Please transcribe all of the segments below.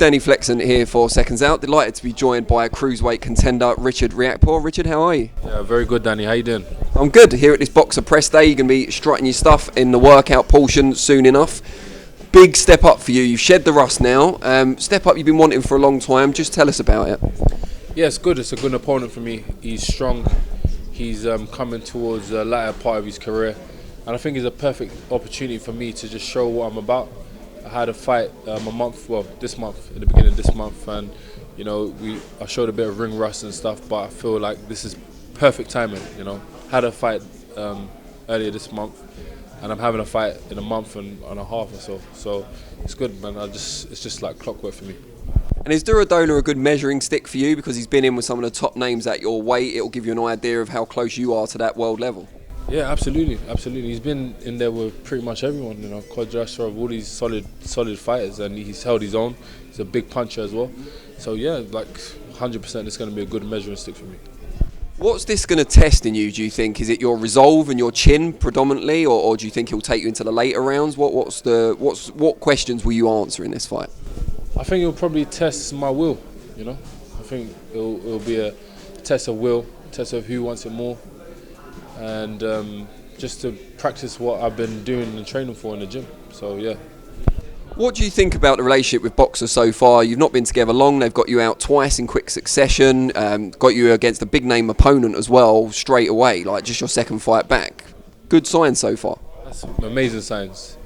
Danny Flexen here for Seconds Out. Delighted to be joined by cruiserweight contender Richard Riakporhe. Richard, how are you? Yeah, very good, Danny. How you doing? I'm good. Here at this Boxer Press Day, you're going to be strutting your stuff in the workout portion soon enough. Big step up for you. You've shed the rust now. Step up you've been wanting for a long time. Just tell us about it. Yeah, it's good. It's a good opponent for me. He's strong. He's coming towards the latter part of his career. And I think it's a perfect opportunity for me to just show what I'm about. I had a fight this month, at the beginning of this month, and you know, I showed a bit of ring rust and stuff, but I feel like this is perfect timing. You know, had a fight earlier this month, and I'm having a fight in a month and a half or so. So it's good, man. It's just like clockwork for me. And is Durodola a good measuring stick for you, because he's been in with some of the top names at your weight? It'll give you an idea of how close you are to that world level. Yeah, absolutely. He's been in there with pretty much everyone, you know, Quadrastra, all these solid fighters, and he's held his own. He's a big puncher as well. So yeah, like 100% it's going to be a good measuring stick for me. What's this going to test in you, do you think? Is it your resolve and your chin predominantly, or do you think he'll take you into the later rounds? What questions will you answer in this fight? I think it'll probably test my will, you know. I think it'll be a test of will, test of who wants it more. And just to practice what I've been doing and training for in the gym. So yeah. What do you think about the relationship with boxers so far? You've not been together long. They've got you out twice in quick succession. Got you against a big name opponent as well straight away. Like just your second fight back. Good signs so far. That's amazing signs.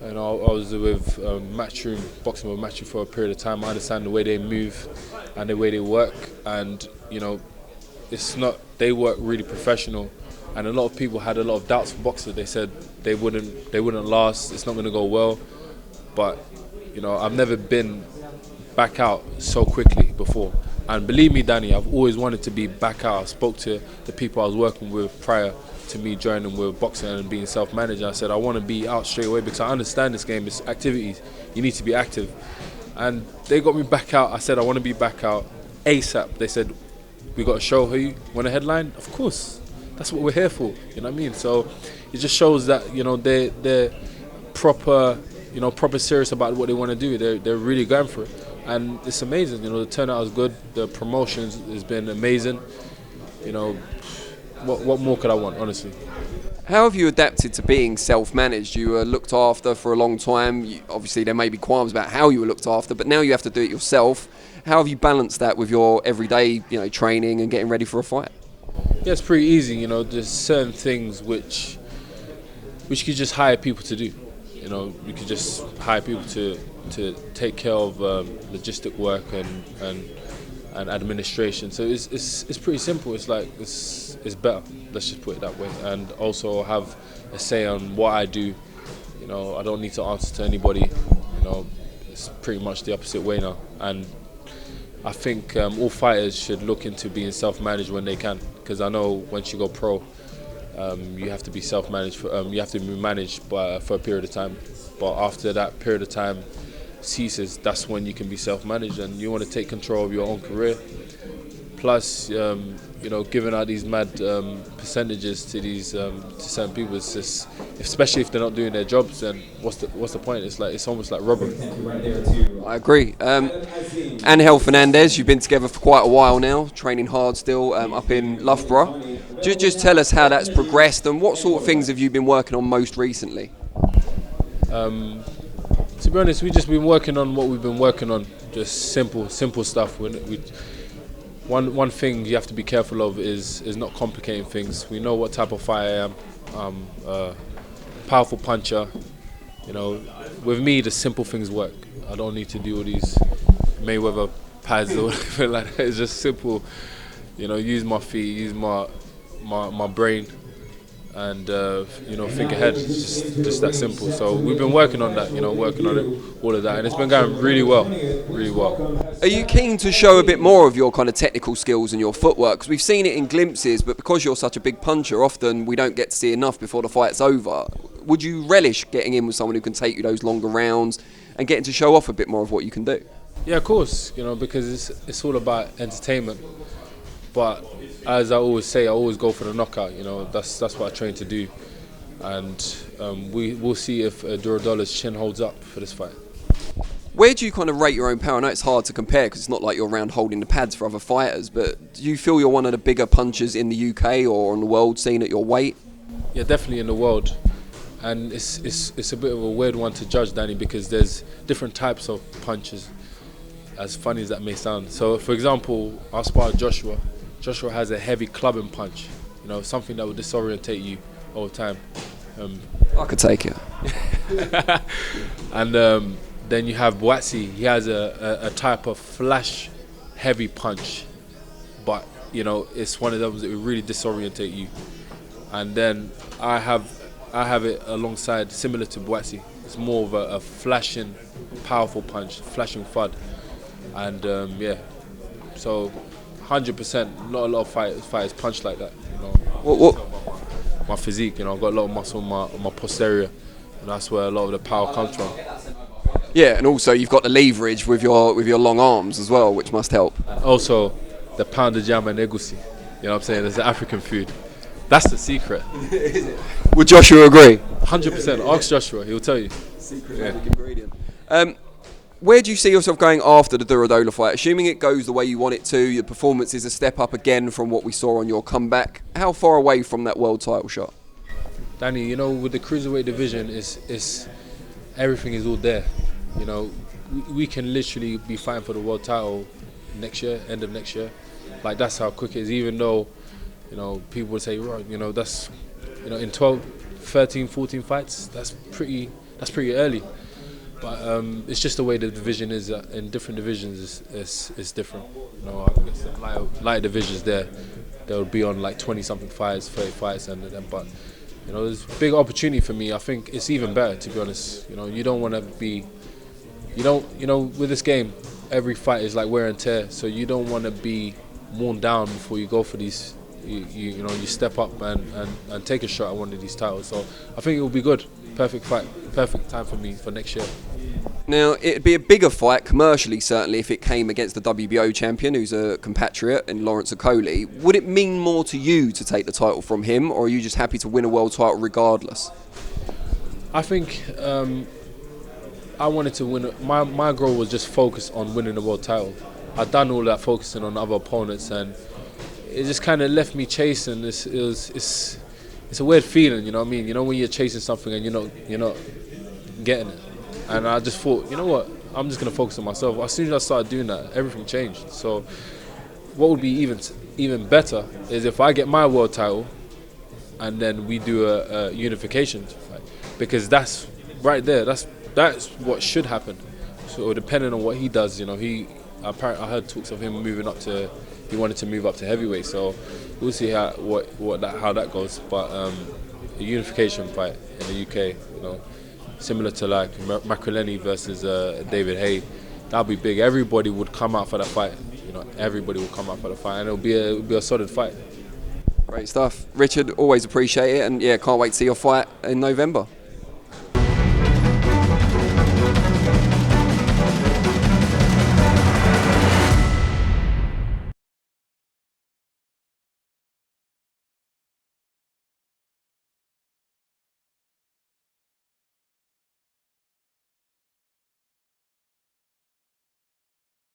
And I was with Matchroom, boxing with Matchroom for a period of time. I understand the way they move and the way they work, and you know, they work really professional. And a lot of people had a lot of doubts for boxers. They said they wouldn't last. It's not going to go well. But you know, I've never been back out so quickly before. And believe me, Danny, I've always wanted to be back out. I spoke to the people I was working with prior to me joining with boxing and being self-managed. I said I want to be out straight away because I understand this game. It's activities. You need to be active. And they got me back out. I said I want to be back out ASAP. They said we got a show. Who you want a headline? Of course. That's what we're here for, you know what I mean? So it just shows that, you know, they're proper serious about what they want to do. They're really going for it, and it's amazing. You know, the turnout is good. The promotions has been amazing. You know, what more could I want, honestly? How have you adapted to being self-managed? You were looked after for a long time. Obviously, there may be qualms about how you were looked after, but now you have to do it yourself. How have you balanced that with your everyday, you know, training and getting ready for a fight? Yeah, it's pretty easy, you know. There's certain things which you just hire people to do. You know, you could just hire people to take care of logistic work and administration. So it's pretty simple. It's like it's better. Let's just put it that way. And also have a say on what I do. You know, I don't need to answer to anybody. You know, it's pretty much the opposite way now. And I think all fighters should look into being self-managed when they can, because I know once you go pro, you have to be self-managed. You have to be managed for a period of time. But after that period of time ceases, that's when you can be self-managed, and you want to take control of your own career. Plus, you know, giving out these mad percentages to these to certain people, it's just, especially if they're not doing their jobs, then what's the point? It's almost like robbery. I agree. Angel Fernandez, you've been together for quite a while now, training hard still up in Loughborough. Just tell us how that's progressed and what sort of things have you been working on most recently? To be honest, we've just been working on what we've been working on, just simple stuff. One thing you have to be careful of is not complicating things. We know what type of fighter I am. I'm a powerful puncher. You know, with me, the simple things work. I don't need to do all these Mayweather pads or whatever like that. It's just simple. You know, use my feet, use my brain, and you know, think ahead. It's just that simple. So we've been working on that. You know, working on it, all of that, and it's been going really well, really well. Are you keen to show a bit more of your kind of technical skills and your footwork? Because we've seen it in glimpses, but because you're such a big puncher, often we don't get to see enough before the fight's over. Would you relish getting in with someone who can take you those longer rounds and getting to show off a bit more of what you can do? Yeah, of course. You know, because it's all about entertainment. But as I always say, I always go for the knockout. You know, that's what I train to do. And we'll see if Durodola's chin holds up for this fight. Where do you kind of rate your own power? I know it's hard to compare because it's not like you're around holding the pads for other fighters, but do you feel you're one of the bigger punchers in the UK or on the world scene at your weight? Yeah, definitely in the world. And it's a bit of a weird one to judge, Danny, because there's different types of punches, as funny as that may sound. So, for example, I sparred Joshua. Joshua has a heavy clubbing punch, you know, something that will disorientate you all the time. I could take it. And then you have Buatsi. He has a type of flash heavy punch, but you know, it's one of those that will really disorientate you. And then I have it alongside, similar to Buatsi. It's more of a flashing, powerful punch, flashing THUD. And yeah, so 100%, not a lot of fighters punch like that. You know, What? My physique, you know, I've got a lot of muscle on my posterior, and that's where a lot of the power comes from. Yeah, and also you've got the leverage with your long arms as well, which must help. Also, the pounded jam and egusi. You know what I'm saying? It's the African food. That's the secret. Would Joshua agree? 100%. Ask Joshua, he'll tell you. Secret magic ingredient. Where do you see yourself going after the Durodola fight? Assuming it goes the way you want it to, your performance is a step up again from what we saw on your comeback. How far away from that world title shot? Danny, you know, with the cruiserweight division, is everything is all there. You know, we can literally be fighting for the world title next year, end of next year. Like, that's how quick it is. Even though, you know, people would say, right, you know, that's, you know, in 12, 13, 14 fights, that's pretty early. But it's just the way the division is. In different divisions, it's different. You know, I guess the light divisions they'll be on like 20-something fights, 30 fights, but you know, there's a big opportunity for me. I think it's even better, to be honest. You know, you don't want to be, you know, with this game, every fight is like wear and tear. So you don't want to be worn down before you go for these. You know, you step up and take a shot at one of these titles. So I think it will be good. Perfect fight, perfect time for me for next year. Now, it'd be a bigger fight, commercially certainly, if it came against the WBO champion, who's a compatriot, in Lawrence Okoli. Would it mean more to you to take the title from him, or are you just happy to win a world title regardless? I think I wanted to win. My goal was just focus on winning the world title. I'd done all that focusing on other opponents, and it just kind of left me chasing. It's a weird feeling, you know what I mean? You know when you're chasing something and you're not getting it. And I just thought, you know what? I'm just gonna focus on myself. As soon as I started doing that, everything changed. So what would be even better is if I get my world title and then we do a unification fight, because that's right there. That's what should happen. So depending on what he does, you know, I heard talks of him moving up to. He wanted to move up to heavyweight, so we'll see how that goes. But a unification fight in the UK, you know, similar to like Macreleni versus David Haye, that'll be big. Everybody would come out for that fight. You know, everybody will come out for the fight, and it'll be a solid fight. Great stuff, Richard. Always appreciate it, and yeah, can't wait to see your fight in November.